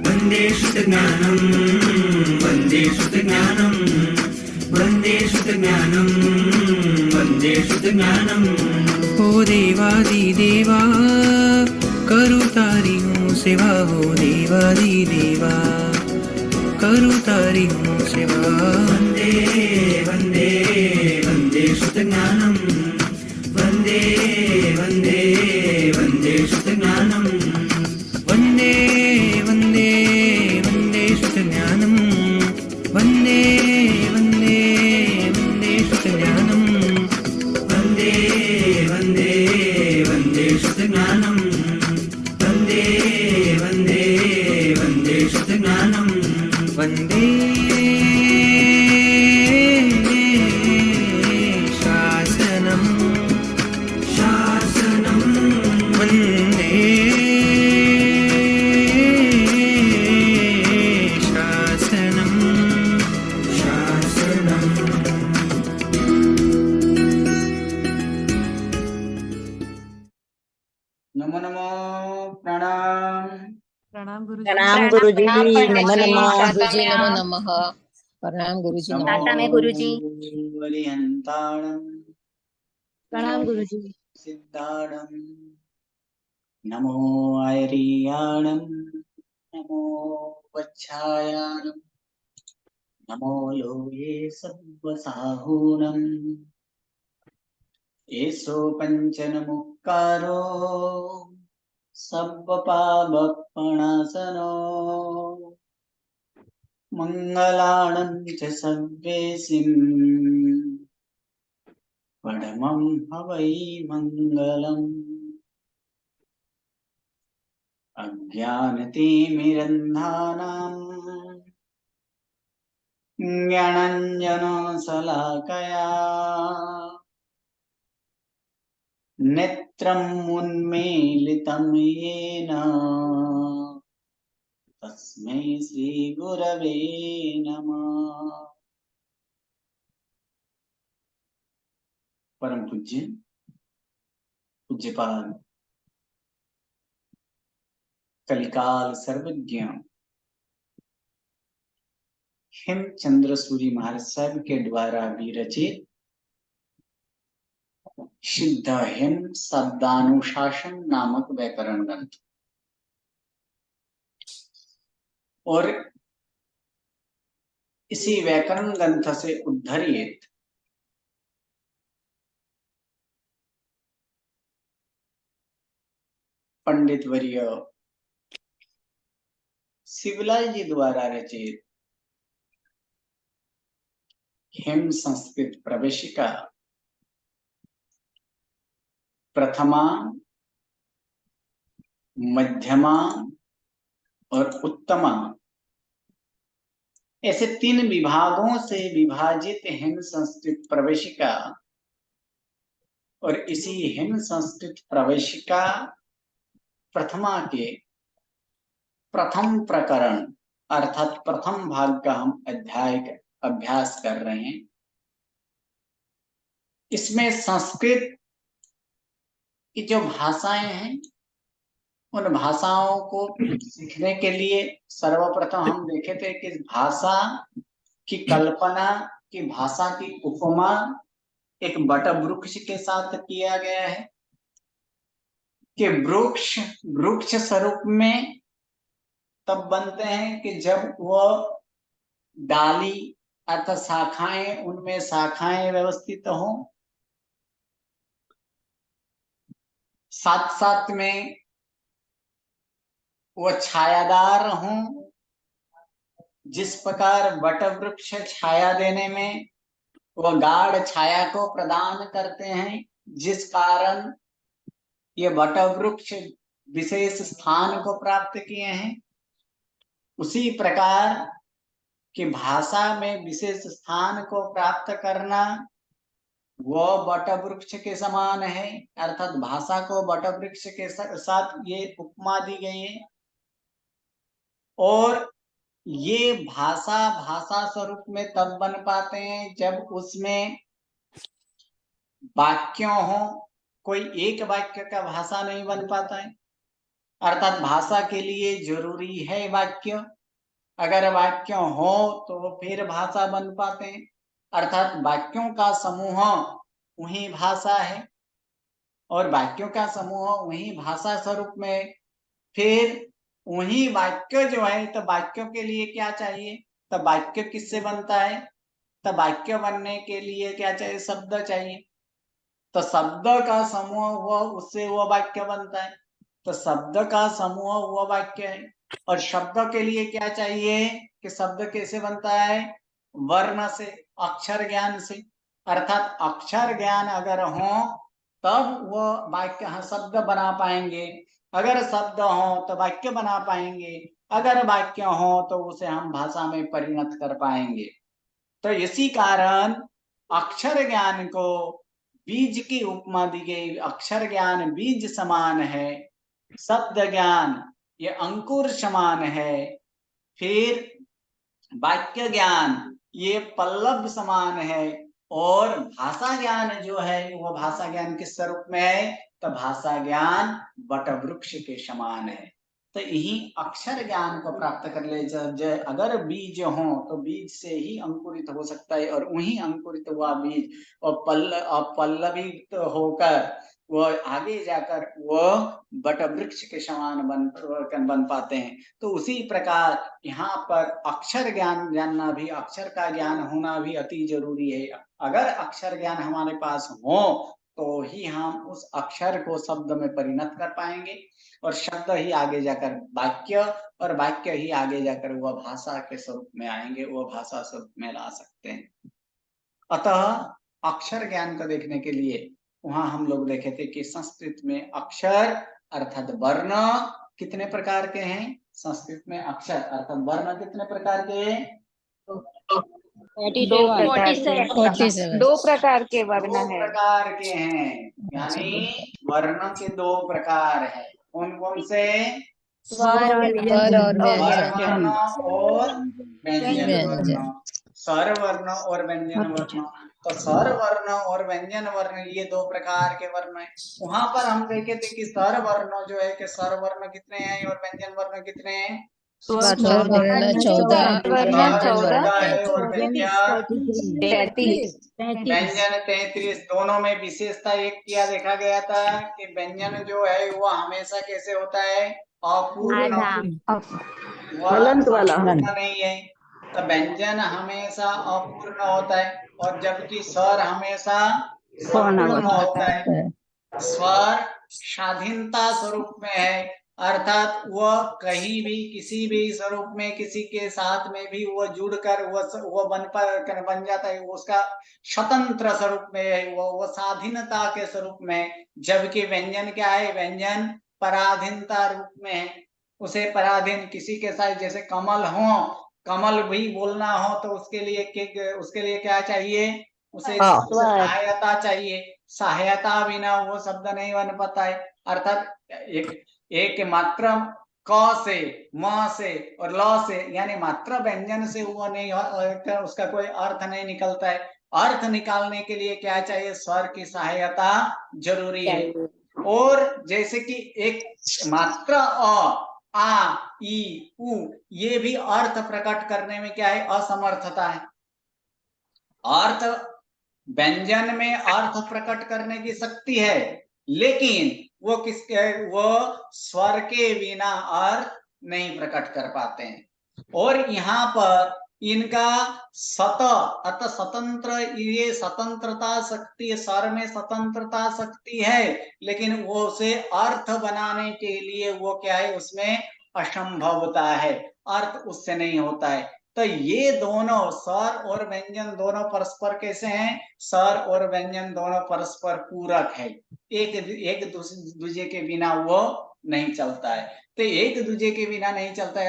वन्दे श्रुतज्ञानं वन्दे श्रुतज्ञानं वन्दे श्रुतज्ञानं वन्दे श्रुतज्ञानं। हो देवादिदेवा करू तारी हूँ सेवा, हो देवादिदेवा करू तारी हूँ सेवा। वन्दे वन्दे वन्दे श्रुतज्ञानं वन्दे वन्दे वन्दे श्रुतज्ञानं। वन्दे वन्दे वन्दे श्रुतज्ञानं वन्दे वन्दे वन्दे श्रुतज्ञानं। वन्दे वन्दे वन्दे श्रुतज्ञानं वन्दे वन्दे वन्दे श्रुतज्ञानं। वन्दे शासनं शासनं वन्दे शासनं शासनं। नमो नमो प्रणाम। प्रणाम गुरुजी। प्रणाम गुरुजी। नमो नमः गुरुजी, नमो नमः। प्रणाम गुरुजी, नमो टाटा में गुरुजी। वरिहंताणं प्रणाम गुरुजी। सिद्धाणं नमो आयर्याणं नमो वच्छायाणं नमो लोये सद्वसाहूणं। एषो पञ्चनमुक्कारो सब्बपापप्रणाशनो मङ्गलानं च सर्वेसिं परमं हवै मङ्गलम्। अज्ञानतिमिरन्धानां ज्ञानाञ्जनशलाकया नेत्रम् उन्मीलितं येन तस्मै श्रीगुरवे नमः। परम पूज्य पूज्यपाद कलिकाल सर्वज्ञ हेमचंद्र सूरी महाराज साहब के द्वारा विरचित शुद्ध हेम शब्दानुशासन नामक व्याकरण ग्रंथ और इसी व्याकरण ग्रंथ से उद्धरित पंडित वर्य शिवलाल जी द्वारा रचित हेम संस्कृत प्रवेशिका प्रथमा, मध्यमा और उत्तमा ऐसे 3 विभागों से विभाजित हेम संस्कृत प्रवेशिका और इसी हेम संस्कृत प्रवेशिका प्रथमा के प्रथम प्रकरण अर्थात प्रथम भाग का हम अभ्यास कर रहे हैं। इसमें संस्कृत की जो भाषाएं हैं उन भाषाओं को सीखने के लिए सर्वप्रथम हम देखे थे कि भाषा की कल्पना की भाषा की उपमा एक बट वृक्ष के साथ किया गया है कि वृक्ष स्वरूप में तब बनते हैं कि जब वह डाली अर्थात शाखाएं उनमें शाखाएं व्यवस्थित हो, साथ साथ में वह छायादार हों। जिस प्रकार वट वृक्ष छाया देने में वह गाढ़ छाया को प्रदान करते हैं, जिस कारण ये वट वृक्ष विशेष स्थान को प्राप्त किए हैं, उसी प्रकार की भाषा में विशेष स्थान को प्राप्त करना वह वट वृक्ष के समान है। अर्थात भाषा को वट वृक्ष के साथ ये उपमा दी गई है और ये भाषा स्वरूप में तब बन पाते हैं जब उसमें वाक्यों हो, कोई एक वाक्य का भाषा नहीं बन पाता है। अर्थात भाषा के लिए जरूरी है वाक्य, अगर वाक्य हो तो फिर भाषा बन पाते हैं। अर्थात वाक्यों का समूह वही भाषा है, और वाक्यों का समूह वही भाषा स्वरूप में। फिर वही वाक्य जो है, तो वाक्यों के लिए क्या चाहिए, तो वाक्य किससे बनता है, तो वाक्य बनने के लिए क्या चाहिए, शब्द चाहिए। तो शब्द का समूह हुआ, उससे वो वाक्य बनता है। तो शब्द का समूह हुआ वाक्य है। और शब्द के लिए क्या चाहिए, कि शब्द कैसे बनता है, वर्ण से, अक्षर ज्ञान से। अर्थात अक्षर ज्ञान अगर हो तब वो वाक्य, शब्द बना पाएंगे। अगर शब्द हो तो वाक्य बना पाएंगे, अगर वाक्य हो तो उसे हम भाषा में परिणत कर पाएंगे। तो इसी कारण अक्षर ज्ञान को बीज की उपमा दी गई। अक्षर ज्ञान बीज समान है, शब्द ज्ञान ये अंकुर समान है, फिर वाक्य ज्ञान ये पल्लव समान है, और भाषा ज्ञान जो है वो भाषा ज्ञान किस स्वरूप में है, तो भाषा ज्ञान वटवृक्ष के समान है। तो यही अक्षर ज्ञान को प्राप्त कर ले, अगर बीज हो तो बीज से ही अंकुरित हो सकता है, और वही अंकुरित हुआ बीज और पल्लवित होकर वो आगे जाकर वो बट वृक्ष के समान बन पाते हैं। तो उसी प्रकार यहाँ पर अक्षर ज्ञान जानना भी, अक्षर का ज्ञान होना भी अति जरूरी है। अगर अक्षर ज्ञान हमारे पास हो तो ही हम उस अक्षर को शब्द में परिणत कर पाएंगे, और शब्द ही आगे जाकर वाक्य, और वाक्य ही आगे जाकर वह भाषा के स्वरूप में आएंगे, वो भाषा स्वरूप में ला सकते हैं। अतः अक्षर ज्ञान को देखने के लिए वहां हम लोग देखे थे कि संस्कृत में अक्षर अर्थात वर्ण कितने प्रकार के हैं। संस्कृत में अक्षर अर्थात वर्ण कितने प्रकार के हैं, 47 दो प्रकार के वर्ण दो है। प्रकार के हैं, यानी वर्ण के दो प्रकार हैं। कौन कौन से, स्वर और स्वर और वर्ण और व्यंजन व्यंजन। वर्ण। स्वर वर्ण और व्यंजन वर्ण। तो स्वर वर्ण और व्यंजन वर्ण ये दो प्रकार के वर्ण है। वहां पर हम देखे थे कि स्वर वर्ण जो है कि स्वर वर्ण कितने हैं और व्यंजन वर्ण कितने हैं। स्वर वर्ण 14, वर्ण व्यंजन 14 वर्ण है और 33। व्यंजन 33। व्यंजन 33। दोनों में विशेषता एक क्या देखा गया था कि व्यंजन जो है वो हमेशा कैसे होता है, अपूर्ण, हलंत वाला। पूर्ण नहीं है। तो व्यंजन हमेशा अपूर्ण होता है, और जबकि स्वर हमेशा संपूर्ण होता है। स्वर स्वाधीनता स्वरूप में है, अर्थात वह कहीं भी किसी भी स्वरूप में किसी के साथ में भी वो जुड़कर वो बन जाता है, उसका स्वतंत्र स्वरूप में है, वो स्वाधीनता के स्वरूप में। जबकि व्यंजन क्या है, व्यंजन पराधीनता रूप में है, उसे पराधीन किसी के साथ, जैसे कमल हो, कमल भी बोलना हो तो उसके लिए क्या चाहिए, उसे सहायता चाहिए। सहायता बिना वो शब्द नहीं बन पाता है। अर्थात एक मात्र क से, म से और ल से, यानी मात्र व्यंजन से वो नहीं, उसका कोई अर्थ नहीं निकलता है। अर्थ निकालने के लिए क्या चाहिए, स्वर की सहायता जरूरी है। और जैसे कि एक मात्र आ ई उ, ये भी अर्थ प्रकट करने में क्या है, असमर्थता है। अर्थ व्यंजन में अर्थ प्रकट करने की शक्ति है, लेकिन वो स्वर के बिना अर्थ नहीं प्रकट कर पाते हैं। और यहाँ पर इनका अतः स्वतंत्र, ये स्वतंत्रता शक्ति, स्वर में स्वतंत्रता शक्ति है, लेकिन वो उसे अर्थ बनाने के लिए वो क्या है, उसमें असंभवता है, अर्थ उससे नहीं होता है। तो ये दोनों स्वर और व्यंजन दोनों परस्पर कैसे हैं, स्वर और व्यंजन दोनों परस्पर पूरक है, एक दूसरे के बिना वो नहीं चलता है। तो एक दूसरे के बिना नहीं चलता है,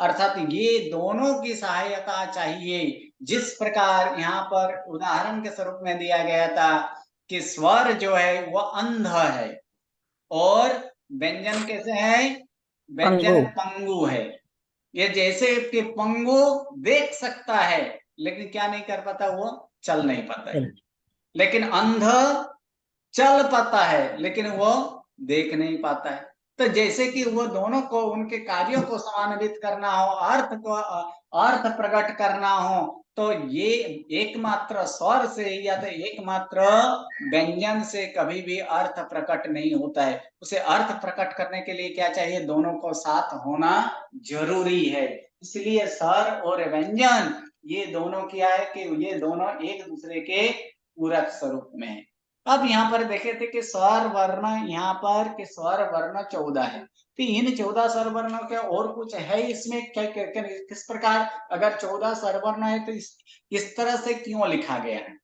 अर्थात ये दोनों की सहायता चाहिए। जिस प्रकार यहाँ पर उदाहरण के स्वरूप में दिया गया था कि स्वर जो है वो अंध है और व्यंजन कैसे है, व्यंजन पंगु है। ये जैसे कि पंगु देख सकता है लेकिन क्या नहीं कर पाता, वो चल नहीं पाता है। लेकिन अंध चल पाता है लेकिन वो देख नहीं पाता है। तो जैसे कि वो दोनों को उनके कार्यों को समान्वित करना हो, अर्थ प्रकट करना हो, तो ये एकमात्र स्वर से या तो एकमात्र व्यंजन से कभी भी अर्थ प्रकट नहीं होता है। उसे अर्थ प्रकट करने के लिए क्या चाहिए? दोनों को साथ होना जरूरी है। इसलिए स्वर और व्यंजन ये दोनों क्या है कि ये दोनों एक दूसरे के पूरक स्वरूप में है। अब यहाँ पर देखे थे कि स्वर वर्ण, यहाँ पर कि स्वर वर्ण 14 है, तो इन 14 स्वर वर्णों के और कुछ है इसमें क्या, किस प्रकार? अगर 14 स्वर वर्ण है तो इस तरह से क्यों लिखा गया है?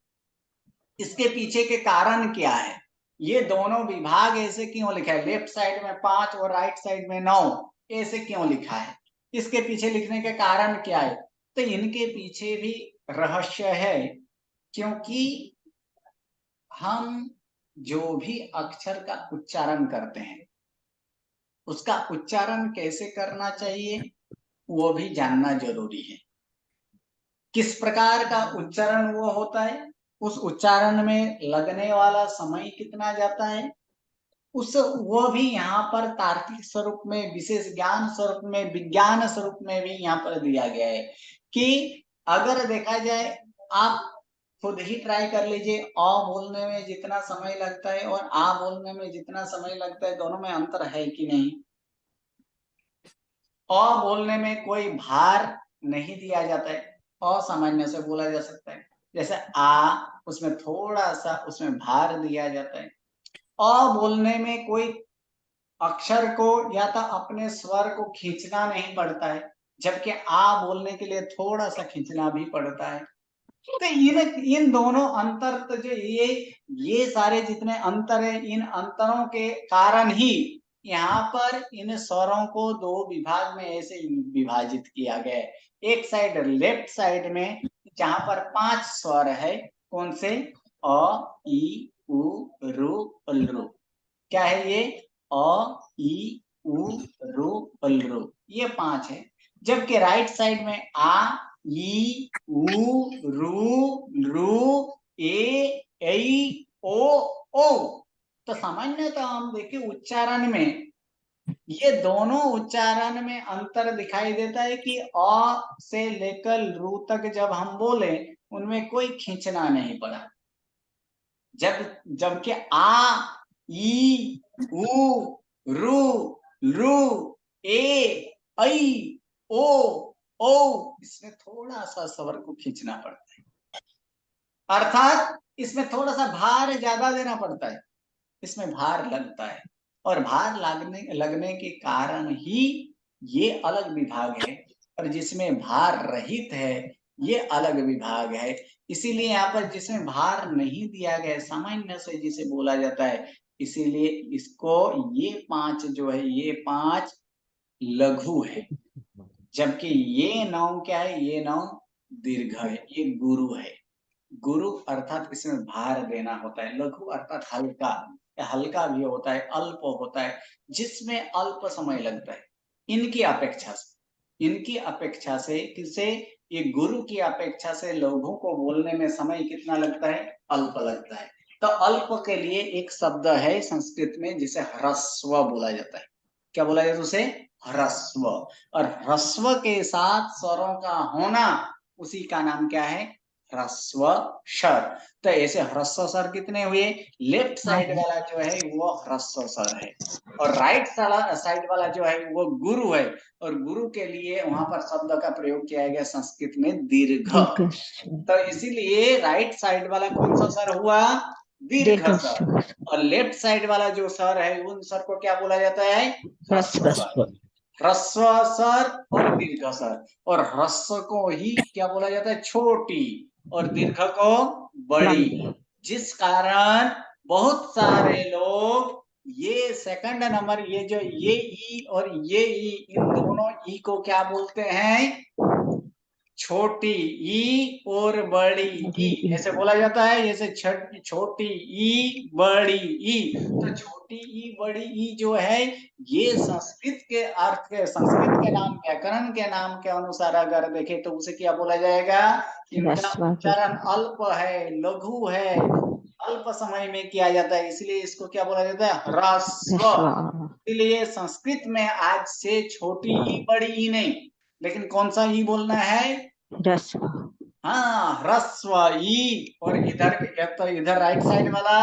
इसके पीछे के कारण क्या है? ये दोनों विभाग ऐसे क्यों लिखा है? लेफ्ट साइड में 5 और राइट साइड में 9 ऐसे क्यों लिखा है? इसके पीछे लिखने के कारण क्या है? तो इनके पीछे भी रहस्य है, क्योंकि हम जो भी अक्षर का उच्चारण करते हैं उसका उच्चारण कैसे करना चाहिए वो भी जानना जरूरी है। किस प्रकार का उच्चारण वो होता है, उस उच्चारण में लगने वाला समय कितना जाता है, उस वो भी यहाँ पर तार्किक स्वरूप में, विशेष ज्ञान स्वरूप में, विज्ञान स्वरूप में भी यहाँ पर दिया गया है। कि अगर देखा जाए, आप खुद ही ट्राई कर लीजिए, अ बोलने में जितना समय लगता है और आ बोलने में जितना समय लगता है, दोनों में अंतर है कि नहीं? अ बोलने में कोई भार नहीं दिया जाता है, असामान्य से बोला जा सकता है। जैसे आ, उसमें थोड़ा सा उसमें भार दिया जाता है। अ बोलने में कोई अक्षर को या तो अपने स्वर को खींचना नहीं पड़ता है, जबकि आ बोलने के लिए थोड़ा सा खींचना भी पड़ता है। तो इन दोनों अंतर, तो जो ये सारे जितने अंतर है, इन अंतरों के कारण ही यहाँ पर इन स्वरों को दो विभाग में ऐसे विभाजित किया गया है। एक साइड लेफ्ट साइड में जहां पर 5 स्वर है, कौन से? अ, ई, उ, रु, लृ। क्या है ये? अ, ई, उ, रु, लृ, ये 5 है। जबकि राइट साइड में आ, ई, उ, रु, लृ, ए, ऐ, ओ। तो सामान्यतः हम देखें उच्चारण में ये दोनों उच्चारण में अंतर दिखाई देता है कि अ से लेकर रू तक जब हम बोले उनमें कोई खींचना नहीं पड़ा, जबकि आ, ई, उ, रु, लृ, ए, ऐ, ओ इसमें थोड़ा सा स्वर को खींचना पड़ता है, अर्थात इसमें थोड़ा सा भार ज्यादा देना पड़ता है, इसमें भार लगता है। और भार लगने के कारण ही ये अलग विभाग है, और जिसमें भार रहित है ये अलग विभाग है। इसीलिए यहाँ पर जिसमें भार नहीं दिया गया, सामान्य से जिसे बोला जाता है, इसीलिए इसको ये 5 जो है, ये 5 लघु है, जबकि ये 9 क्या है? ये 9 दीर्घ है, ये गुरु है। गुरु अर्थात इसमें भार देना होता है। लघु अर्थात हल्का, हल्का भी होता है, अल्प होता है, जिसमें अल्प समय लगता है। इनकी अपेक्षा से किसे? ये गुरु की अपेक्षा से लघु को बोलने में समय कितना लगता है? अल्प लगता है। तो अल्प के लिए एक शब्द है संस्कृत में जिसे ह्रस्व बोला जाता है। क्या बोला जाता है उसे? ह्रस्व। और ह्रस्व के साथ स्वरों का होना, उसी का नाम क्या है? ह्रस्व स्वर। तो ऐसे ह्रस्व स्वर कितने हुए? लेफ्ट साइड वाला जो है वो ह्रस्व स्वर है, और राइट साइड वाला जो है वो गुरु है। और गुरु के लिए वहां पर शब्द का प्रयोग किया गया संस्कृत में दीर्घ। तो इसीलिए राइट साइड वाला कौन सा स्वर हुआ? दीर्घ स्वर। और लेफ्ट साइड वाला जो स्वर है उन स्वर को क्या बोला जाता है? ह्रस्व स्वर। ह्रस्व स्वर और दीर्घ स्वर। और ह्रस्व को ही क्या बोला जाता है? छोटी, और दीर्घ को बड़ी। जिस कारण बहुत सारे लोग ये सेकंड नंबर, ये जो ये ई और ये ई, इन दोनों ई को क्या बोलते हैं? छोटी ई और बड़ी ई, ऐसे बोला जाता है। जैसे छोटी ई बड़ी ई। तो छोटी ई बड़ी ई जो है, ये संस्कृत के अर्थ के, संस्कृत के नाम, व्याकरण के नाम के अनुसार अगर देखे तो उसे क्या बोला जाएगा? इनका उच्चारण अल्प है, लघु है, अल्प समय में किया जाता है, इसलिए इसको क्या बोला जाता है? ह्रस्व। इसलिए संस्कृत में आज से छोटी ई बड़ी ई नहीं, लेकिन कौन सा ई बोलना है? ह्रस्व। हाँ, ह्रस्व ई। और इधर तो इधर राइट साइड वाला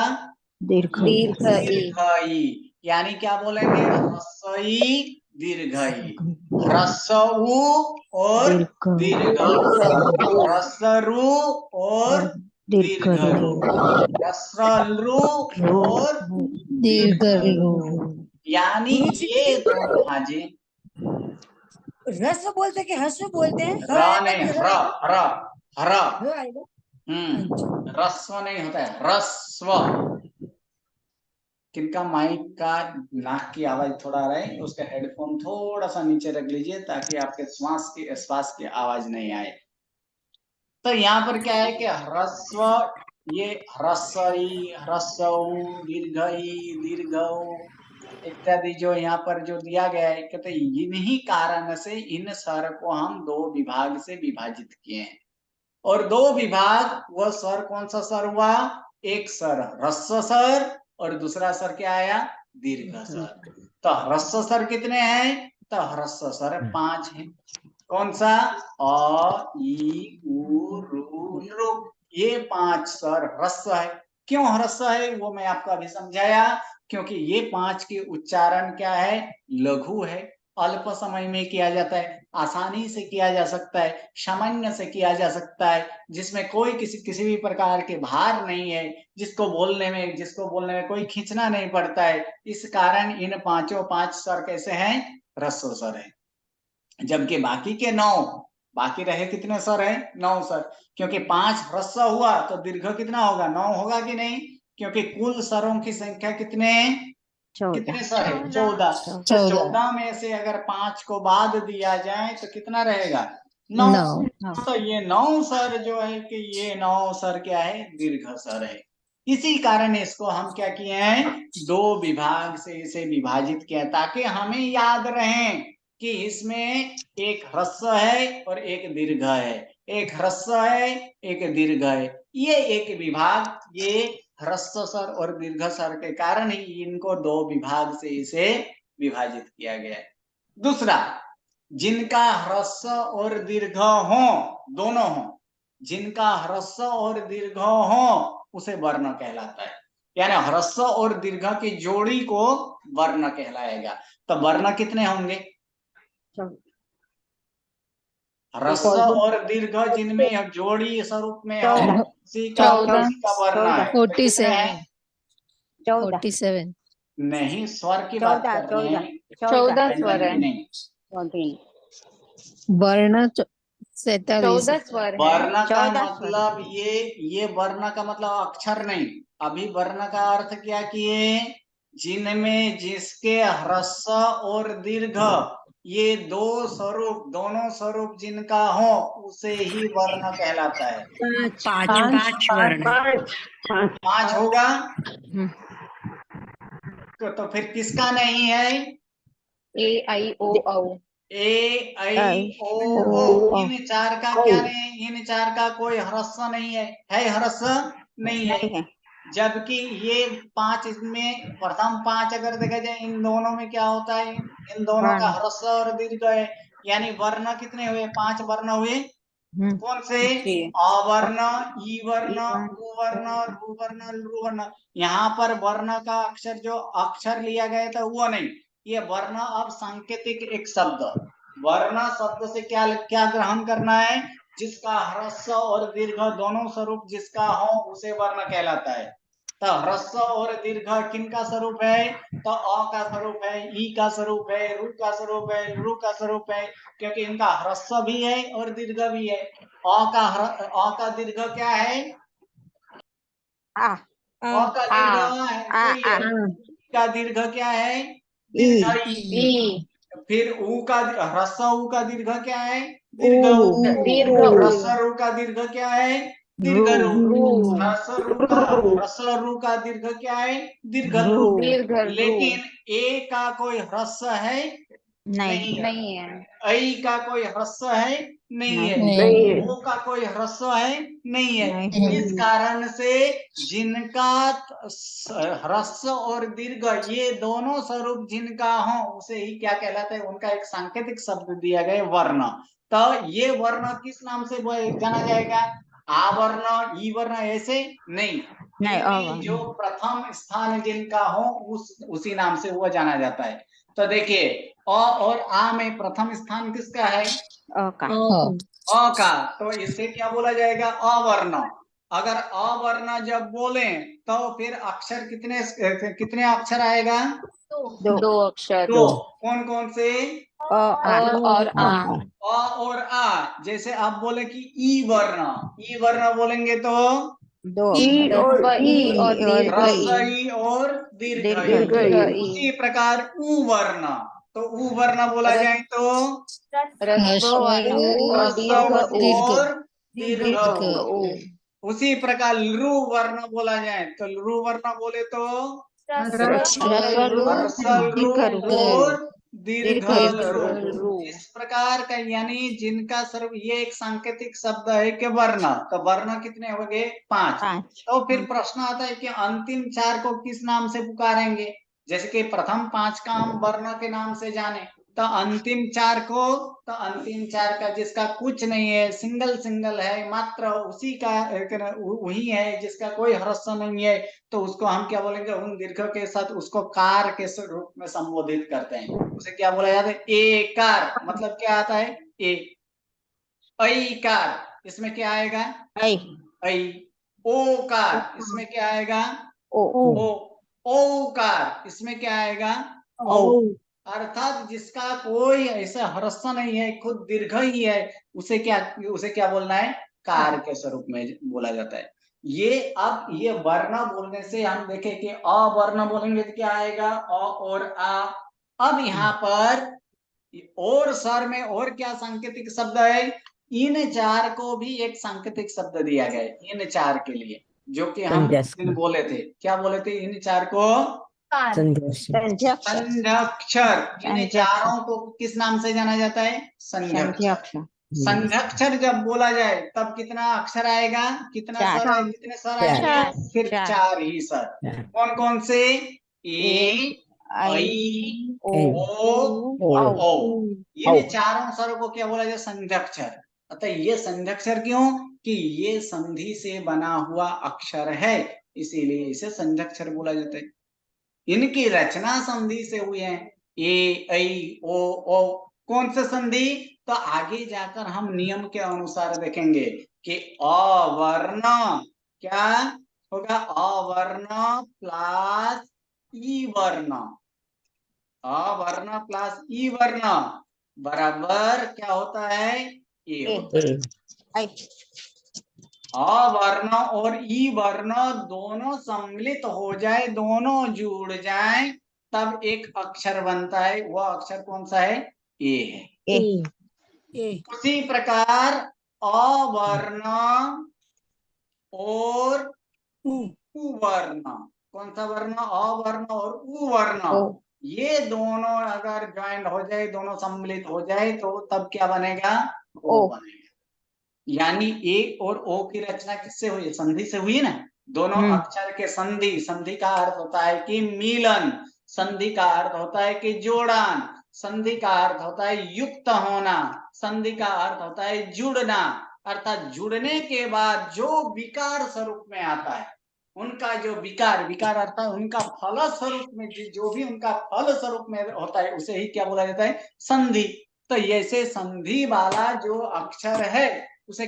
दीर्घ। दीर्घ ई। दीर्घ ई। यानी क्या बोलेंगे? ह्रस्व ई दीर्घ ई। ह्रस्व उ और दीर्घ उ। ह्रस्व रू और दीर्घ दीर्घ रू। ह्रस्व रू और दीर्घ रू। यानी ये दोनों, हाँ जी, रस्व बोलते कि हस्व बोलते हैं? र नहीं, हर हर हर। ह आएगा। रस्व नहीं होता है, रस्व। किनका माइक का नाक की आवाज थोड़ा रहे, उसका हेडफोन थोड़ा सा नीचे रख लीजिए ताकि आपके श्वास की आवाज नहीं आए। तो यहाँ पर क्या है कि ह्रस्व, ये ह्रस्वई, ह्रस्व दीर्घई, दीर्घ इत्यादि जो यहाँ पर जो दिया गया है, कहते इन्हीं कारण से इन स्वर को हम दो विभाग से विभाजित किए हैं। और दो विभाग, वह स्वर कौन सा स्वर हुआ? एक स्वर ह्रस्व स्वर और दूसरा स्वर क्या आया? दीर्घ स्वर। तो ह्रस्व स्वर कितने हैं? तो ह्रस्व स्वर 5 है। कौन सा? अ, ई, उ, रू, लृ। ये 5 स्वर ह्रस्व है। क्यों ह्रस्व है वो मैं आपको अभी समझाया, क्योंकि ये 5 के उच्चारण क्या है? लघु है, अल्प समय में किया जाता है, आसानी से किया जा सकता है, सामान्य से किया जा सकता है, जिसमें कोई किसी भी प्रकार के भार नहीं है, जिसको बोलने में कोई खींचना नहीं पड़ता है। इस कारण इन 5 स्वर कैसे हैं? ह्रस्व स्वर है। जबकि बाकी के 9, बाकी रहे कितने स्वर है? 9 स्वर। क्योंकि 5 ह्रस्व हुआ तो दीर्घ कितना होगा? 9 होगा कि नहीं? क्योंकि कुल स्वरों की संख्या कितने स्वर है? 14। तो 14 में से अगर 5 को बाद दिया जाए तो कितना रहेगा? 9। तो ये 9 स्वर जो है कि ये 9 स्वर क्या है? दीर्घ स्वर है। इसी कारण इसको हम क्या किए हैं? दो विभाग से इसे विभाजित किया, ताकि हमें याद रहे कि इसमें एक ह्रस्व है और एक दीर्घ है, एक ह्रस्व है, एक दीर्घ है। ये एक विभाग, ये ह्रस्व स्वर और दीर्घ स्वर के कारण ही इनको दो विभाग से इसे विभाजित किया गया है। दूसरा, जिनका ह्रस्व और दीर्घ हो, दोनों हो, जिनका ह्रस्व और दीर्घ हो उसे वर्ण कहलाता है। यानी ह्रस्व और दीर्घ की जोड़ी को वर्ण कहलाएगा। तो वर्ण कितने होंगे? ह्रस्व और दीर्घ जिनमें जोड़ी स्वरूप में हो, उसी का वर्ण है। 47 47 नहीं, स्वर की बात कर रहे हैं, 14 स्वर है। नहीं। वर्ण 47 14 स्वर है। वर्ण का मतलब ये वर्ण का मतलब अक्षर नहीं। अभी वर्ण का अर्थ क्या किए? जिनमें जिसके ह्रस्व और दीर्घ ये दोनों स्वरूप जिनका हो उसे ही वर्ण कहलाता है। 5 वर्ण। 5 होगा। तो फिर किसका नहीं है? ए आई ओ औ। ए आई ओ इन 4 का क्या नहीं? इन 4 का कोई ह्रस्व नहीं है, ह्रस्व नहीं है। जबकि ये 5, इसमें प्रथम 5 अगर देखा जाए, इन दोनों में क्या होता है? इन दोनों का ह्रस्व और दीर्घ है। यानी वर्ण कितने हुए? 5 वर्ण हुए। कौन से? अवर्ण, ई वर्ण, उ वर्ण, रू वर्ण, लृ वर्ण। यहाँ पर वर्ण का अक्षर जो अक्षर लिया गया था वो नहीं, ये वर्ण अब सांकेतिक एक शब्द। वर्ण शब्द से क्या ग्रहण करना है? जिसका ह्रस्व और दीर्घ दोनों स्वरूप जिसका हो उसे वर्ण कहलाता है। तो ह्रस्व और दीर्घ किनका स्वरूप है? तो अ का स्वरूप है, ई का स्वरूप है, रू का स्वरूप है, लृ का स्वरूप है, क्योंकि इनका ह्रस्व भी है और दीर्घ भी है। अ का दीर्घ क्या है? अ का दीर्घ है, का दीर्घ क्या है? दीर्घ ई। फिर उ का ह्रस्व उ का दीर्घ क्या है? दीर्घ उ। ह्रस्व रू का दीर्घ क्या है? दीर्घ रू। ह्रस्व रू का दीर्घ क्या है? दीर्घ रू। लेकिन ए का कोई ह्रस्व है? नहीं है। नहीं है। ऐ का कोई ह्रस्व है? नहीं है। नहीं। ओ का कोई ह्रस्व है? नहीं है। नहीं। इस कारण से जिनका ह्रस्व और दीर्घ ये दोनों स्वरूप जिनका हो उसे ही क्या कहलाता है, उनका एक सांकेतिक शब्द दिया गया वर्ण। तो ये वर्ण किस नाम से जाना जाएगा? आवर्ण, ई वर्ण, ऐसे नहीं, नहीं, इनमें जो प्रथम स्थान जिनका हो उसी नाम से वो जाना जाता है। तो देखिए अ और आ में प्रथम स्थान किसका है? का अ का। तो इसे क्या बोला जाएगा? अवर्ण। अगर अवर्ण जब बोले तो फिर अक्षर कितने कितने अक्षर आएगा? दो अक्षर। दो। कौन कौन से? और आ। अ और आ। जैसे आप बोले कि ई वर्ण, ई वर्ण बोलेंगे तो दो ह्रस्व ई और दीर्घ ह्रस्व ई। ई और दीर्घ दीर्घ ई। ई। उसी प्रकार उ वर्ण, तो उ वर्ण बोला जाए तो ह्रस्व और ऊ और ह्रस्व दीर्घ ऊ। और दीर्घ दीर्घ उ। ऊ। उसी प्रकार लृ वर्ण बोला जाए तो लृ वर्ण बोले तो ह्रस्व लृ और दीर्घ लृ। इस प्रकार का, यानी जिनका सर्व ये एक सांकेतिक शब्द है कि वर्ण। तो वर्ण कितने हो गए? 5। 5 तो फिर प्रश्न आता है कि अंतिम 4 को किस नाम से पुकारेंगे? जैसे कि प्रथम 5 का हम वर्ण के नाम से जाने, तो अंतिम 4 को, तो अंतिम 4 का जिसका कुछ नहीं है, सिंगल सिंगल है, मात्र उसी का वही है, जिसका कोई ह्रस्व नहीं है, तो उसको हम क्या बोलेंगे? उन दीर्घ के साथ उसको कार के रूप में संबोधित करते हैं। उसे क्या बोला जाता है? एकार। मतलब क्या आता है? ए। ऐकार, इसमें क्या आएगा? ऐ ऐ। ओकार, इसमें क्या आएगा? ओ ओ। ओकार, इसमें क्या आएगा? औ अर्थात जिसका कोई ऐसा ह्रस्व नहीं है, खुद दीर्घ ही है, उसे क्या बोलना है? कार के स्वरूप में बोला जाता है। ये अब ये वर्ण बोलने से हम देखें कि अवर्ण बोलेंगे तो क्या आएगा? अ और आ। अब यहाँ पर और स्वर में और क्या सांकेतिक शब्द है? इन 4 को भी एक सांकेतिक शब्द दिया गया है इन 4 के लिए, जो कि हम उस दिन बोले थे। क्या बोले थे? इन 4 को संध्याक्षर संध्यक्षर। इन चारों को किस नाम से जाना जाता है? संध्यक्षर। संध्यक्षर जब बोला जाए तब कितना अक्षर आएगा? कितना स्वर है? कितने स्वर आएंगे? सिर्फ 4 ही स्वर। कौन कौन से? ए, ऐ, ओ और औ। ये चारों स्वरों को क्या बोला जाए? संध्यक्षर। अतः ये संध्यक्षर क्यों? कि ये संधि से बना हुआ अक्षर है, इसीलिए इसे संध्यक्षर बोला जाता है। इनकी रचना संधि से हुई है, ए, ऐ, ओ। कौन से संधि? तो आगे जाकर हम नियम के अनुसार देखेंगे कि अवर्ण क्या होगा? अवर्ण प्लस ई वर्ण। अवर्ण प्लस ई वर्ण बराबर क्या होता है? ए होता है। अवर्ण और ई वर्ण दोनों सम्मिलित हो जाए, दोनों जुड़ जाए, तब एक अक्षर बनता है। वह अक्षर कौन सा है? ए है। उसी प्रकार अवर्ण और उवर्ण, कौन सा वर्ण? अवर्ण और उवर्ण, ये दोनों अगर ज्वाइंट हो जाए, दोनों सम्मिलित हो जाए, तो तब क्या बनेगा? ओ बनेगा। यानी ए और ओ की रचना किससे हुई? संधि से हुई ना। दोनों अक्षर के संधि, संधि का अर्थ होता है कि मिलन, संधि का अर्थ होता है कि जोड़न, संधि का अर्थ होता है युक्त होना, संधि का अर्थ होता है जुड़ना। अर्थात जुड़ने के बाद जो विकार स्वरूप में आता है, उनका जो विकार अर्थात उनका फल स्वरूप में जो भी उनका फल स्वरूप में होता है, उसे ही क्या बोला जाता है? संधि। तो ऐसे संधि वाला जो अक्षर है उसे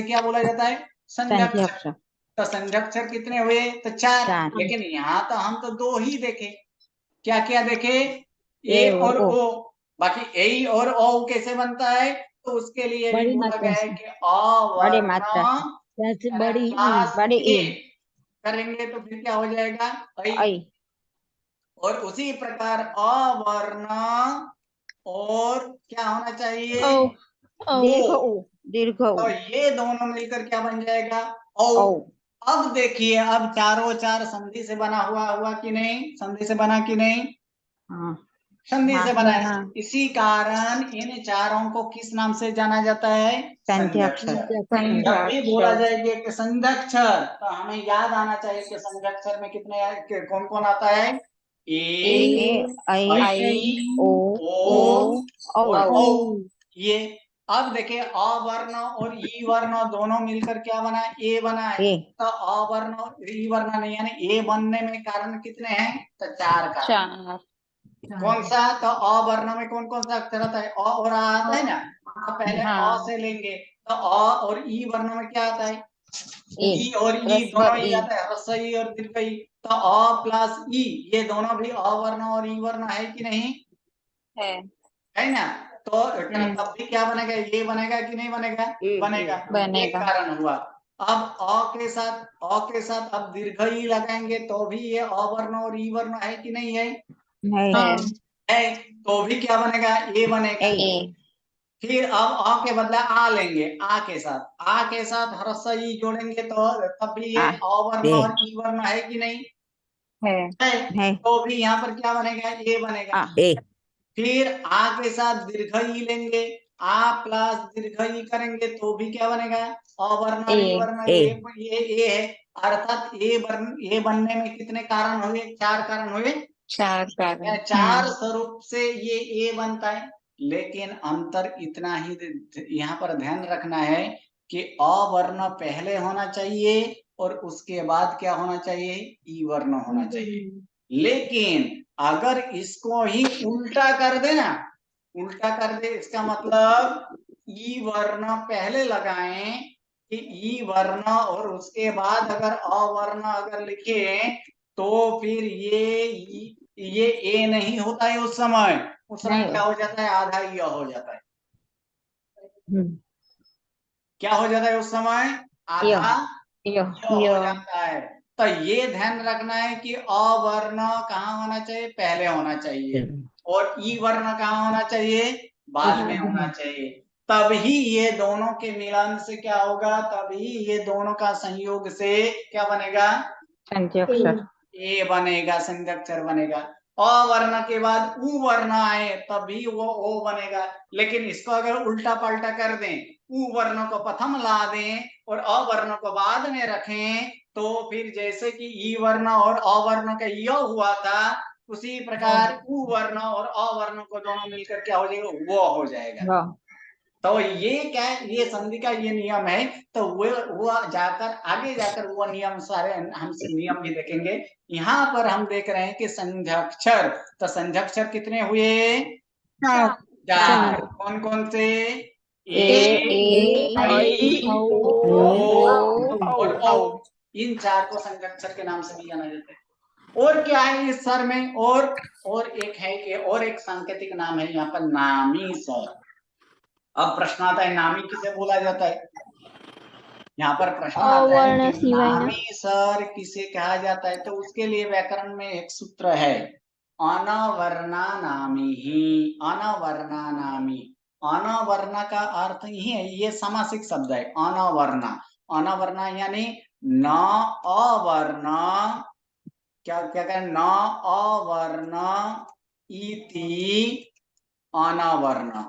क्या बोला जाता है? संध्यक्षर। तो संध्यक्षर कितने हुए? तो 4। लेकिन यहाँ तो हम तो 2 ही देखे। क्या क्या देखे? ए और ओ। बाकी ए और ओ कैसे बनता है? तो उसके लिए भी बोला गया है कि अवर्ण बड़ी ए करेंगे तो फिर क्या हो जाएगा? ऐ। और उसी प्रकार अवर्ण और क्या होना चाहिए? दीर्घ तो ये दोनों मिलकर क्या बन जाएगा? औ। अब देखिए, अब चारों 4 संधि से बना हुआ कि नहीं? संधि से बना कि नहीं? संधि से हाँ, बना है। हाँ। इसी कारण इन चारों को किस नाम से जाना जाता है? संध्याक्षर। जब भी बोला जाएगा कि संध्याक्षर, तो हमें याद आना चाहिए कि संध्याक्षर में कितने कौन कौन आता है? ए, ए, आई, ओ, ओ और औ। औ। ये अब देखिए अ वर्ण और ई वर्ण दोनों मिलकर क्या बना है? ए बना है। ए। तो अ वर्ण और ई वर्ण नहीं, यानी ए बनने में कारण कितने हैं? तो 4 कारण। कौन सा? तो अ वर्ण में कौन कौन सा अक्षर आता है? अ और आ आता है ना। तो पहले अ से लेंगे, तो अ और ई वर्ण में क्या आता है? ई और ई दोनों ही आता है, ह्रस्व ई और दीर्घ ई। तो अ प्लस ई, ये दोनों भी अ वर्ण और ई वर्ण है कि नहीं? है ना। तो तब भी क्या बनेगा? ये बनेगा कि नहीं बनेगा? बनेगा। एक कारण हुआ। अब अ के साथ अब दीर्घ ई लगाएंगे तो भी ये अ वर्ण और ई वर्ण है कि नहीं है? नहीं। है। तो भी क्या बनेगा? ए बनेगा। फिर अब अ के बदला आ लेंगे, आ के साथ ह्रस्व ई जोड़ेंगे तो तब भी ये अ वर्ण और ई वर्ण है कि नहीं? है। तो भी यहाँ पर क्या बनेगा? ए बनेगा। फिर आ के साथ दीर्घ ई लेंगे, आ प्लस दीर्घ ई करेंगे तो भी क्या बनेगा? अ वर्ण और ई वर्ण। ये ए है, अर्थात ए बनने में कितने कारण हुए? 4 कारण हुए। 4 स्वरूप से ये ए बनता है। लेकिन अंतर इतना ही यहाँ पर ध्यान रखना है कि अ वर्ण पहले होना चाहिए और उसके बाद क्या होना चाहिए? ई वर्ण होना चाहिए। लेकिन अगर इसको ही उल्टा कर दे ना, उल्टा कर दे, इसका मतलब ई वर्ण पहले लगाएं कि ई वर्ण और उसके बाद अगर अ वर्ण अगर लिखे तो फिर ये ए नहीं होता है। उस समय क्या हो जाता है? आधा य हो जाता है। क्या हो जाता है उस समय? आधा य हो जाता है। तो ये ध्यान रखना है कि अ वर्ण कहाँ होना चाहिए? पहले होना चाहिए। और ई वर्ण कहाँ होना चाहिए? बाद में होना चाहिए। तभी ये दोनों के मिलन से क्या होगा? तभी ये दोनों का संयोग से क्या बनेगा? संध्याक्षर। ए बनेगा, संध्याक्षर बनेगा। अ वर्ण के बाद उ वर्ण आए तभी वो ओ बनेगा। लेकिन इसको अगर उल्टा पलटा कर दें, उ वर्ण को प्रथम ला दें और अ वर्ण को बाद में रखें, तो फिर जैसे कि ई वर्ण और अ वर्ण का य हुआ था, उसी प्रकार उ वर्ण और अ वर्ण को दोनों मिलकर क्या हो जाएगा? वो हो जाएगा। तो ये क्या है? ये संधि का ये नियम है। तो वो जाकर आगे जाकर वो नियम सारे हम नियम भी देखेंगे। यहाँ पर हम देख रहे हैं कि संध्याक्षर, तो संध्याक्षर कितने हुए? 4। कौन कौन से? ए, आई, ओ और औ। इन 4 को संध्याक्षर के नाम से भी जाना जाता है। और क्या है इस स्वर में? और एक है कि और एक सांकेतिक नाम है यहाँ पर, नामी स्वर। अब प्रश्न आता है नामी किसे बोला जाता है? यहाँ पर प्रश्न आता है कि नामी स्वर किसे कहा जाता है? तो उसके लिए व्याकरण में एक सूत्र है, अनवर्णा नामी ही। अनवर्णा नामी, अनवर्ण का अर्थ ही है, ये समासिक शब्द है अनवर्ण। अनवर्ण यानी न अवर्ण, क्या क्या कहें? न अवर्ण इति अनवर्ण।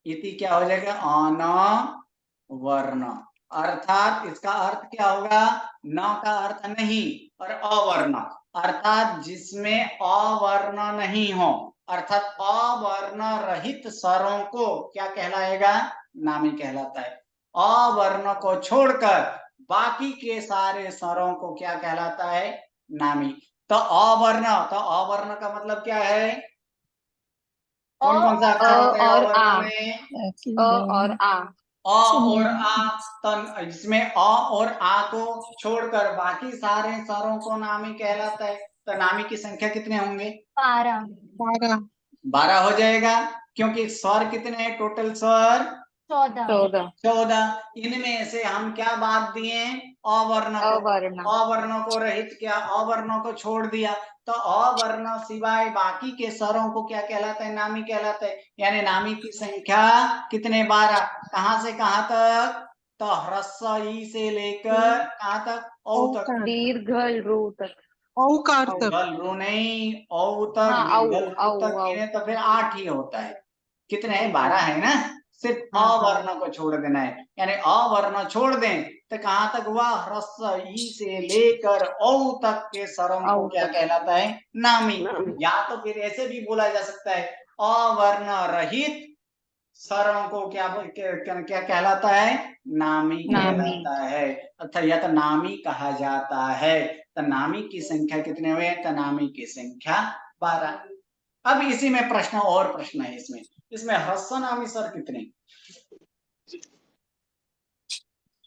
इति क्या हो जाएगा? अनवर्ण। अर्थात इसका अर्थ क्या होगा? न का अर्थ नहीं और अवर्ण, अर्थात जिसमें अवर्ण नहीं हो, अर्थात अवर्ण रहित स्वरों को क्या कहलाएगा? नामी कहलाता है। अवर्ण को छोड़कर बाकी के सारे स्वरों को क्या कहलाता है? नामी। तो अवर्ण का मतलब क्या है? कौन कौन सा अक्षर होता है अवर्ण में? अ और आ। अ और आ। तो इसमें अ और आ को छोड़कर बाकी सारे स्वरों को नामी कहलाता है। तो नामी की संख्या कितने होंगे? 12 हो जाएगा, क्योंकि स्वर कितने हैं? टोटल स्वर 14। इनमें से हम क्या बात दिए? अवर्ण को। अवर्ण को रहित किया, अवर्णों को छोड़ दिया। तो अवर्ण सिवाय बाकी के स्वरों को क्या कहलाता है? नामी कहलाता है। यानी नामी की संख्या कितने? 12। कहां से कहां तक? तो ह्रस्व ई से लेकर कहां तक? औ तक। दीर्घ रू तक। औकार तक दीर्घल रू नहीं, औ तक हाँ, औ, दीर्घल रू औ, तक औ। गिने तो फिर 8 ही होता है। कितने हैं? 12 है ना। सिर्फ हाँ, अवर्ण को छोड़ देना है, यानी अवर्ण छोड़ दें तो कहाँ तक हुआ? ह्रस्व ई से लेकर औ तक के स्वरों को औ क्या तक। कहलाता है? नामी। या तो फिर ऐसे भी बोला जा सकता है, अवर्ण रहित स्वरों को क्या कहलाता है? नामी नामी। कहलाता है, अर्थात या तो नामी कहा जाता है। तो नामी की संख्या कितने हुए? तो नामी की संख्या 12। अब इसी में प्रश्न और प्रश्न है इसमें ह्रस्व नामी स्वर कितने?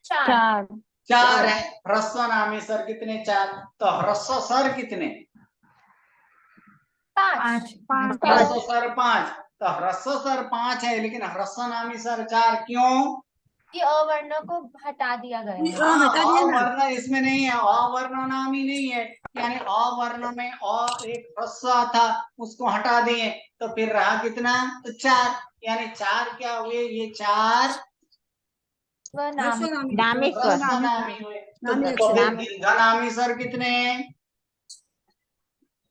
4। 4 है। ह्रस्व नामी स्वर कितने? 4। तो ह्रस्व स्वर कितने? 5। ह्रस्व स्वर 5। तो ह्रस्व स्वर 5 है, लेकिन ह्रस्व नामी स्वर 4 क्यों? कि अवर्णों को हटा दिया गया है। हाँ, हटा दिया ना। अवर्ण इसमें नहीं है, अवर्ण नामी नहीं है, यानी अवर्ण में अ एक ह्रस्व था, उसको हटा दिए तो फिर रहा कितना? तो 4, यानी 4 क्या हुए? ये 4 नामी। नामी स्वर। ह्रस्व नामी हुए। नामी तो फिर अक्षर। दीर्घ नामी स्वर कितने?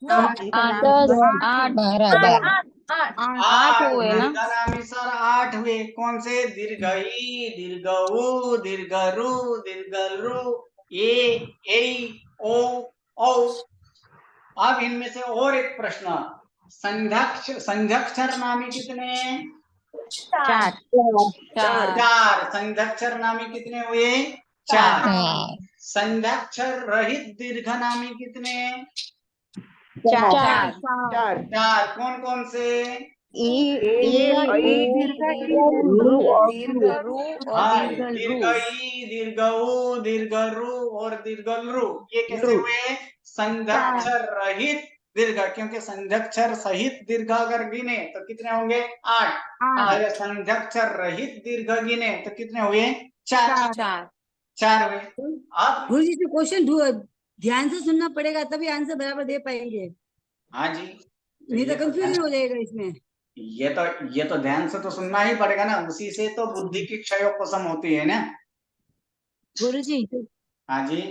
9। दीर्घ 10, नामी 12 8 हुए ना। दीर्घ नामी स्वर 8 हुए। कौन से? दीर्घ ई, दीर्घ ऊ, दीर्घ रू, दीर्घ रू, ए, ओ, औ। अब इनमें से और एक प्रश्न, संध्यक्षर नामी कितने? 4। 4। संध्यक्षर नामी कितने हुए? 4। 4 संध्यक्षर रहित दीर्घ नामी कितने? 4। 4। कौन कौन से? दीर्घ रू और हाँ, दीर्घ दीर्घ रू। ई, दीर्घ ऊ, दीर्घ रू और दीर्घ रू, ये कैसे हुए? संध्यक्षर रहित दीर्घ, क्योंकि संध्यक्षर सहित दीर्घ अगर गिने तो कितने होंगे? 8। अगर संध्यक्षर रहित दीर्घ गिने तो कितने हुए? 4। 4 हुए। अब गुरु जी से क्वेश्चन ध्यान से सुनना पड़ेगा, तभी आंसर बराबर दे पाएंगे, हाँ जी, नहीं तो कंफ्यूजन हो जाएगा इसमें। ये तो ध्यान से तो सुनना ही पड़ेगा ना, उसी से तो बुद्धि की क्षयोपशम होती है ना। गुरु जी, हाँ जी,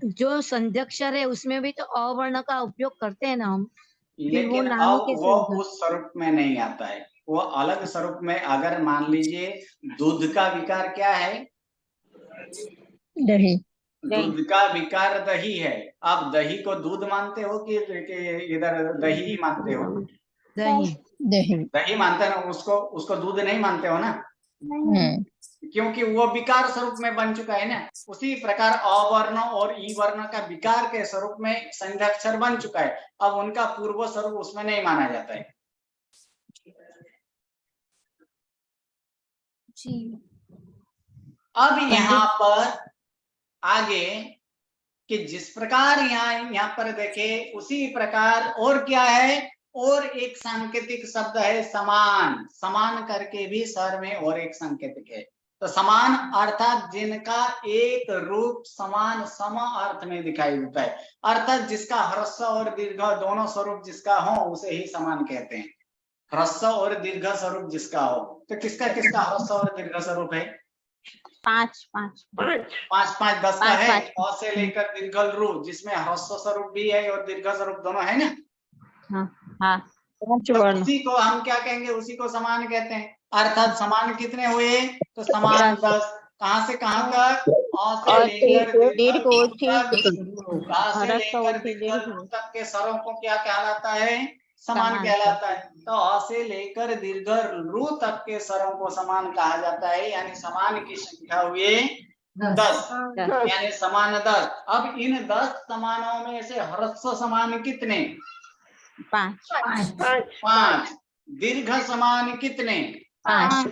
जो संध्यक्षर है उसमें भी तो अवर्ण का उपयोग करते हैं ना हम, फिर वो लेकिन नामी अब कैसे वो होगा? उस स्वरूप में नहीं आता है, वो अलग स्वरूप में। अगर मान लीजिए दूध का विकार क्या है? दही। दूध का विकार दही है। आप दही को दूध मानते हो कि इधर दही ही मानते हो? दही। दही। दही मानते हो ना, उसको दूध नहीं मानते हो ना, क्योंकि वो विकार स्वरूप में बन चुका है ना। उसी प्रकार अवर्ण और ई वर्ण का विकार के स्वरूप में संध्याक्षर बन चुका है। अब उनका पूर्व स्वरूप उसमें नहीं माना जाता है। अब यहाँ पर आगे कि जिस प्रकार यहाँ पर देखे उसी प्रकार और क्या है? और एक सांकेतिक शब्द है समान। समान करके भी स्वर में और एक सांकेतिक है। तो समान अर्थात जिनका एक रूप समान सम अर्थ में दिखाई देता है, अर्थात जिसका ह्रस्व और दीर्घ दोनों स्वरूप जिसका हो उसे ही समान कहते हैं। ह्रस्व और दीर्घ स्वरूप जिसका हो, तो किसका ह्रस्व और दीर्घ स्वरूप है? 5 5 10 का है। अ से लेकर दीर्घल रू, जिसमें ह्रस्व स्वरूप भी है और दीर्घ स्वरूप दोनों है ना। हाँ। तो उसी को हम क्या कहेंगे? उसी को समान कहते हैं। अर्थात समान कितने हुए? तो समान 10। कहां से कहां तक? अ से लेकर दीर्घल तक के स्वरों को क्या कहलाता है? समान कहलाता है। तो अ से लेकर दीर्घ रू तक के स्वरों को समान कहा जाता है, यानी समान की संख्या हुए 10, यानी समान 10। अब इन 10 समानों में से ह्रस्व समान कितने? 5। दीर्घ समान कितने? 5।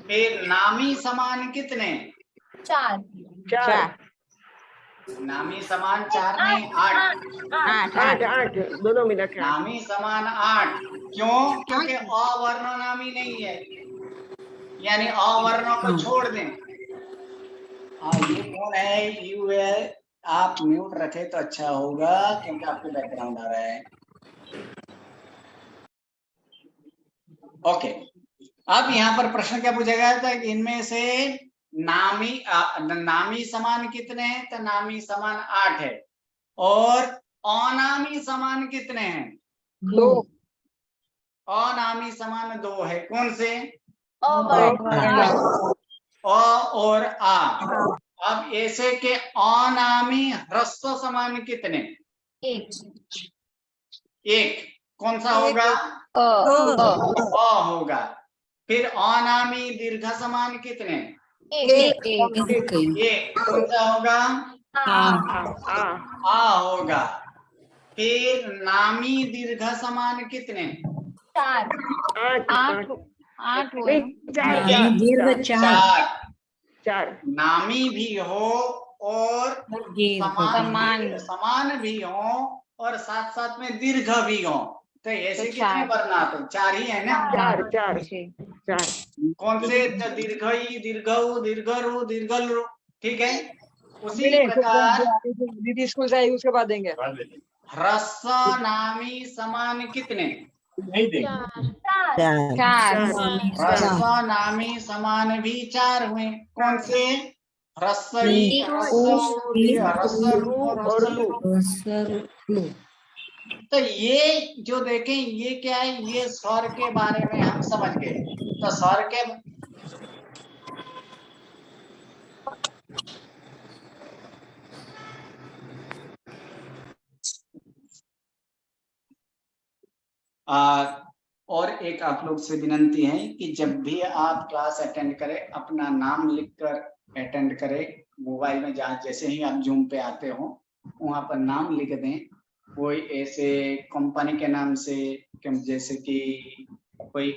फिर नामी समान कितने? 4। नामी समान 4 नहीं 8 दोनों मिला के नामी समान 8। क्यों? क्योंकि अवर्ण नामी नहीं है, यानी अवर्णों को छोड़ दें। ये कौन है? यू है। आप म्यूट रखे तो अच्छा होगा, क्योंकि आपके बैकग्राउंड आ रहा है। ओके, अब यहाँ पर प्रश्न क्या पूछा गया था कि इनमें से नामी समान कितने हैं? तो नामी समान 8 है। और अनामी समान कितने हैं? 2 अनामी समान 2 है। कौन से? अवर्ण अ और आ। अब ऐसे के अनामी ह्रस्व समान कितने? एक। कौन सा होगा? अ होगा। फिर अनामी दीर्घ समान कितने? एक। कौन सा होगा? आ होगा। फिर नामी दीर्घ समान कितने? 8 हुए ना? 4। नामी भी हो और समान भी हो और साथ साथ में दीर्घ भी हो, तो ऐसे कितने वर्ण आते हैं? 4 ही है ना? 4 कौन से? तो दीर्घई, दीर्घऊ, दीर्घरु, दीर्घलु। ठीक है। उसी प्रकार दीदी स्कूल से आएगी उसके बाद देंगे। ह्रस्व नामी समान कितने? नहीं देंगे। 4 ह्रस्व नामी समान भी 4 हुए। कौन से? ह्रस्वई, ह्रस्वरु और ह्रस्वलु। तो ये जो देखें, ये क्या है? ये स्वर के बारे में हम समझ गए। तो स्वर के और एक आप लोग से विनंती है कि जब भी आप क्लास अटेंड करें, अपना नाम लिखकर अटेंड करें। मोबाइल में जहाँ जैसे ही आप जूम पे आते हो वहां पर नाम लिख दें। कोई ऐसे कंपनी के नाम से, जैसे कि कोई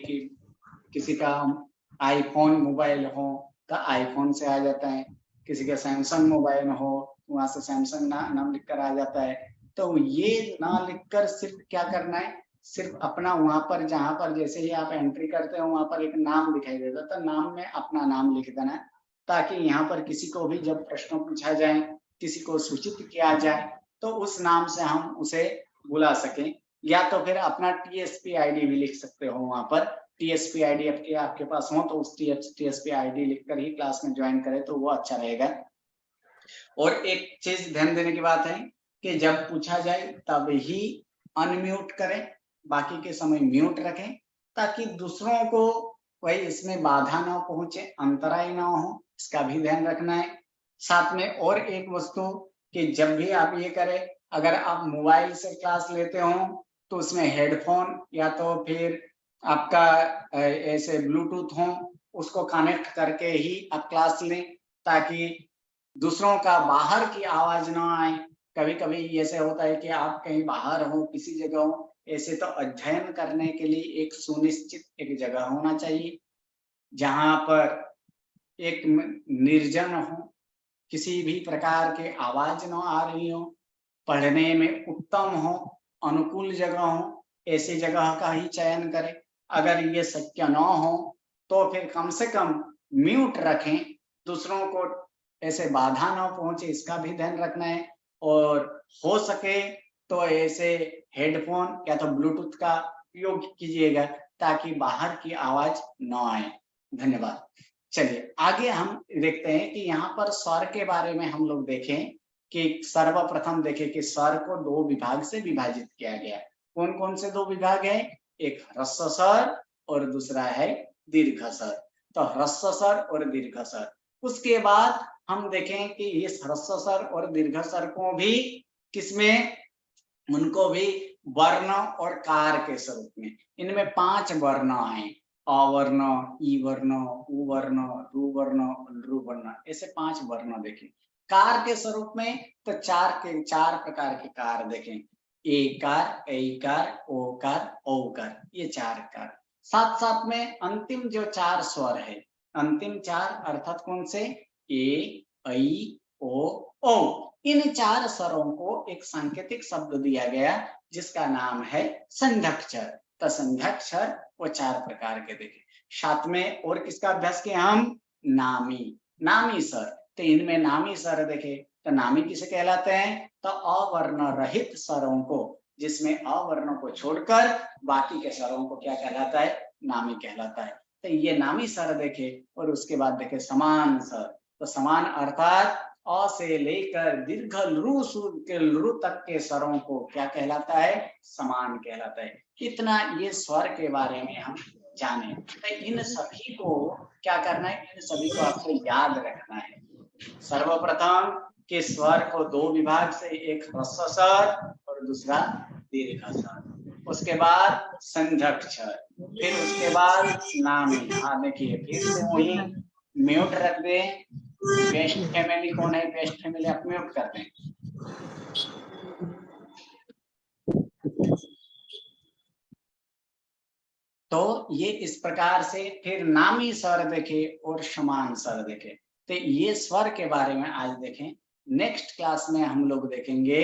किसी का आईफोन मोबाइल हो तो आईफोन से आ जाता है, किसी का सैमसंग मोबाइल हो वहां से सैमसंग नाम लिखकर आ जाता है। तो ये ना लिखकर सिर्फ क्या करना है, सिर्फ अपना वहां पर जहां पर जैसे ही आप एंट्री करते हो वहां पर एक नाम दिखाई देता है, तो नाम में अपना नाम लिख देना है, ताकि यहाँ पर किसी को भी जब प्रश्न पूछा जाए, किसी को सूचित किया जाए, तो उस नाम से हम उसे बुला सकें। या तो फिर अपना TSP ID भी लिख सकते हो वहां पर। TSP ID आपके पास हो तो उस TSP ID लिखकर ही क्लास में ज्वाइन करें तो वो अच्छा रहेगा। और एक चीज ध्यान देने की बात है कि जब पूछा जाए तब ही अनम्यूट करें, बाकी के समय म्यूट रखें, ताकि दूसरों को वही इसमें बाधा ना पहुंचे, अंतराय ना हो, इसका भी ध्यान रखना है। साथ में और एक वस्तु कि जब भी आप ये करें, अगर आप मोबाइल से क्लास लेते हो तो उसमें हेडफोन या तो फिर आपका ऐसे ब्लूटूथ हो, उसको कनेक्ट करके ही आप क्लास लें, ताकि दूसरों का बाहर की आवाज ना आए। कभी कभी ऐसे होता है कि आप कहीं बाहर हो, किसी जगह हो, ऐसे तो अध्ययन करने के लिए एक सुनिश्चित एक जगह होना चाहिए जहां पर एक निर्जन हो, किसी भी प्रकार के आवाज न आ रही हो, पढ़ने में उत्तम हो, अनुकूल जगह हो, ऐसी जगह का ही चयन करें। अगर ये शक्य न हो तो फिर कम से कम म्यूट रखें, दूसरों को ऐसे बाधा न पहुंचे, इसका भी ध्यान रखना है। और हो सके तो ऐसे हेडफोन या तो ब्लूटूथ का उपयोग कीजिएगा ताकि बाहर की आवाज न आए। धन्यवाद। चलिए आगे हम देखते हैं कि यहाँ पर स्वर के बारे में हम लोग देखें कि सर्वप्रथम देखें कि स्वर को 2 विभाग से विभाजित किया गया। कौन कौन से 2 विभाग है? एक ह्रस्व स्वर और दूसरा है दीर्घ स्वर। तो ह्रस्व स्वर और दीर्घ स्वर। उसके बाद हम देखें कि इस ह्रस्व स्वर और दीर्घ स्वर को भी किसमें, उनको भी वर्ण और कार के स्वरूप में। इनमें 5 वर्ण आए, अवर्ण, ई वर्ण, उ वर्ण, रु वर्ण, लृ वर्ण, ऐसे 5 वर्ण देखें। कार के स्वरूप में तो 4 प्रकार के कार देखें, एकार, ऐकार, ओकार, औकार, ये 4 कार। साथ साथ में अंतिम जो 4 स्वर है, अंतिम 4 अर्थात कौन से? ए, ऐ, ओ, औ। इन 4 स्वरों को एक सांकेतिक शब्द दिया गया जिसका नाम है संध्यक्षर। तो संध्यक्षर वो 4 प्रकार के देखे। साथ में और किसका अभ्यास किया हम? नामी स्वर। तो इनमें नामी स्वर देखे तो नामी किसे कहलाते हैं? तो अवर्ण रहित स्वरों को, जिसमें अवर्ण को छोड़कर बाकी के स्वरों को क्या कहलाता है? नामी कहलाता है। तो ये नामी स्वर देखे। और उसके बाद देखे समान स्वर। तो समान अर्थात अ से लेकर दीर्घ लृ के लृ तक के स्वरों को क्या कहलाता है? समान कहलाता है। इतना ये स्वर के बारे में हम जाने। तो इन सभी को क्या करना है? इन सभी को आपको याद रखना है। सर्वप्रथम के स्वर को दो विभाग से, एक ह्रस्व स्वर और दूसरा दीर्घ स्वर। उसके बाद संध्यक्षर, फिर उसके बाद नामी। हाँ देखिए फिर से वही म्यूट रख दें। बेस्ट फैमिली कौन है? बेस्ट फैमिली आप म्यूट कर दें। तो ये इस प्रकार से फिर नामी स्वर देखे और समान स्वर देखे। तो ये स्वर के बारे में आज देखें। नेक्स्ट क्लास में हम लोग देखेंगे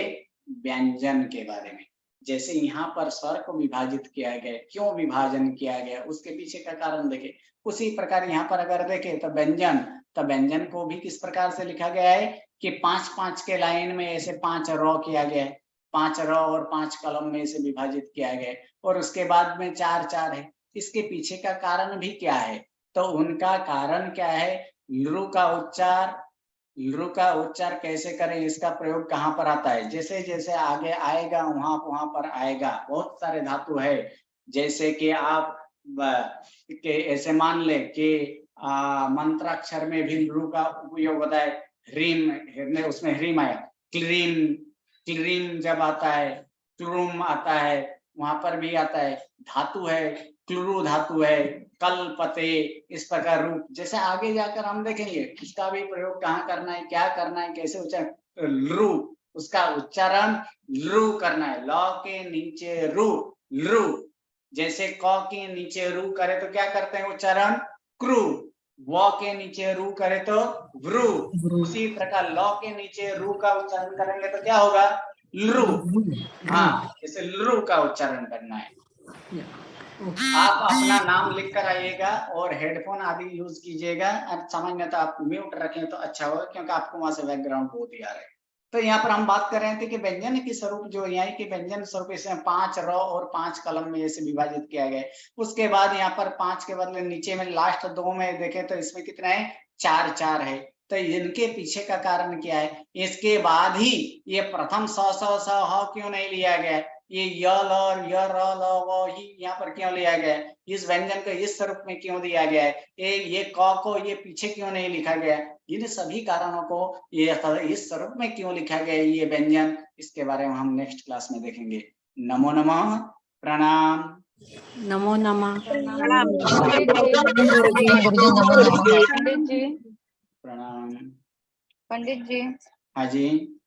व्यंजन के बारे में। जैसे यहाँ पर स्वर को विभाजित किया गया, क्यों विभाजन किया गया, उसके पीछे का कारण देखे। उसी प्रकार यहाँ पर अगर देखें तो व्यंजन, तो व्यंजन को भी किस प्रकार से लिखा गया है कि 5-5 के लाइन में ऐसे 5 रॉ किया गया है, 5 रॉ और 5 कॉलम में से विभाजित किया गया है, और उसके बाद में 4-4 है। इसके पीछे का कारण भी क्या है? तो उनका कारण क्या है? लृ का उच्चार कैसे करें, इसका प्रयोग कहाँ पर आता है? जैसे जैसे आगे आएगा वहां पर आएगा। बहुत सारे धातु है, जैसे कि आप के ऐसे मान ले कि मंत्राक्षर में भी लृ का उपयोग होता है। ह्रीम, उसमें ह्रीम आया, क्लीम जब आता है, क्लूम आता है, वहां पर भी आता है। धातु है, क्लुरु धातु है, कलपते, इस प्रकार रूप। जैसे आगे जाकर हम देखेंगे इसका भी प्रयोग कहाँ करना है, क्या करना है, कैसे उच्चारण। लृ, उसका उच्चारण लृ करना है। ल के नीचे रू, लृ। जैसे क के नीचे रू करे तो क्या करते हैं उच्चारण? क्रू। व के नीचे रू करे तो व्रू। उसी प्रकार ल के नीचे रू का उच्चारण करेंगे तो क्या होगा? लृ। हाँ, जैसे लृ का उच्चारण करना है। आप अपना नाम लिख कर आइएगा और हेडफोन आदि यूज कीजिएगा। और सामान्यतः आप म्यूट रखें तो अच्छा होगा, क्योंकि आपको वहां से बैकग्राउंड बहुत ही आ रहा है। तो यहाँ पर हम बात कर रहे थे कि व्यंजन की स्वरूप जो यहाँ की व्यंजन स्वरूप, इसमें 5 रॉ और 5 कलम में ऐसे विभाजित किया गया है। उसके बाद यहाँ पर 5 के बदले नीचे में लास्ट 2 में देखें तो इसमें कितना है? 4-4 है। तो इनके पीछे का कारण क्या है? इसके बाद ही ये प्रथम स ह क्यों नहीं लिया गया? ये य ल और य र ल व ही यहाँ पर क्यों लिया गया? इस व्यंजन को इस स्वरूप में क्यों दिया गया है? ये क को ये पीछे क्यों नहीं लिखा गया? इन सभी कारणों को ये इस स्वरूप में क्यों लिखा गया ये व्यंजन, इसके बारे में हम नेक्स्ट क्लास में देखेंगे। नमो नमः, प्रणाम। नमो नमः। प्रणाम। पंडित जी, हाँ जी।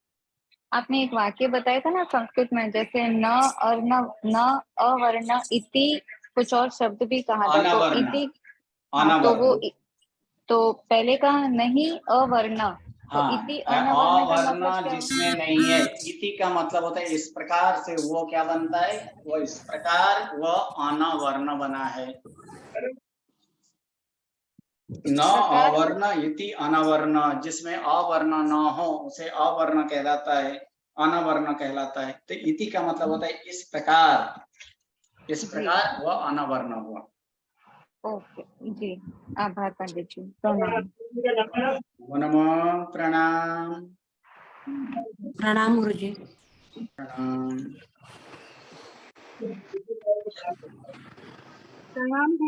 आपने एक वाक्य बताया था ना संस्कृत में, जैसे न और न अवर्ण इति कुछ और शब्द भी कहा था, तो अनवर्ण, इति, हाँ, तो वो तो पहले का नहीं अवर्ण, तो हाँ, इति अनवर्ण का मतलब अवर्ण क्या? जिसमें नहीं है। इति का मतलब होता है इस प्रकार से, वो क्या बनता है? वो इस प्रकार, वो अनवर्ण बना है। न अवर्ण इति अनवर्ण, जिसमें अवर्ण न हो उसे अवर्ण कहलाता है, अनवर्ण कहलाता है। तो इति का मतलब होता है इस प्रकार, इस प्रकार वह अनवर्ण हुआ। ओके जी, आभार पंडित जी, प्रणाम। नमः, प्रणाम। प्रणाम गुरुजी। प्रणाम।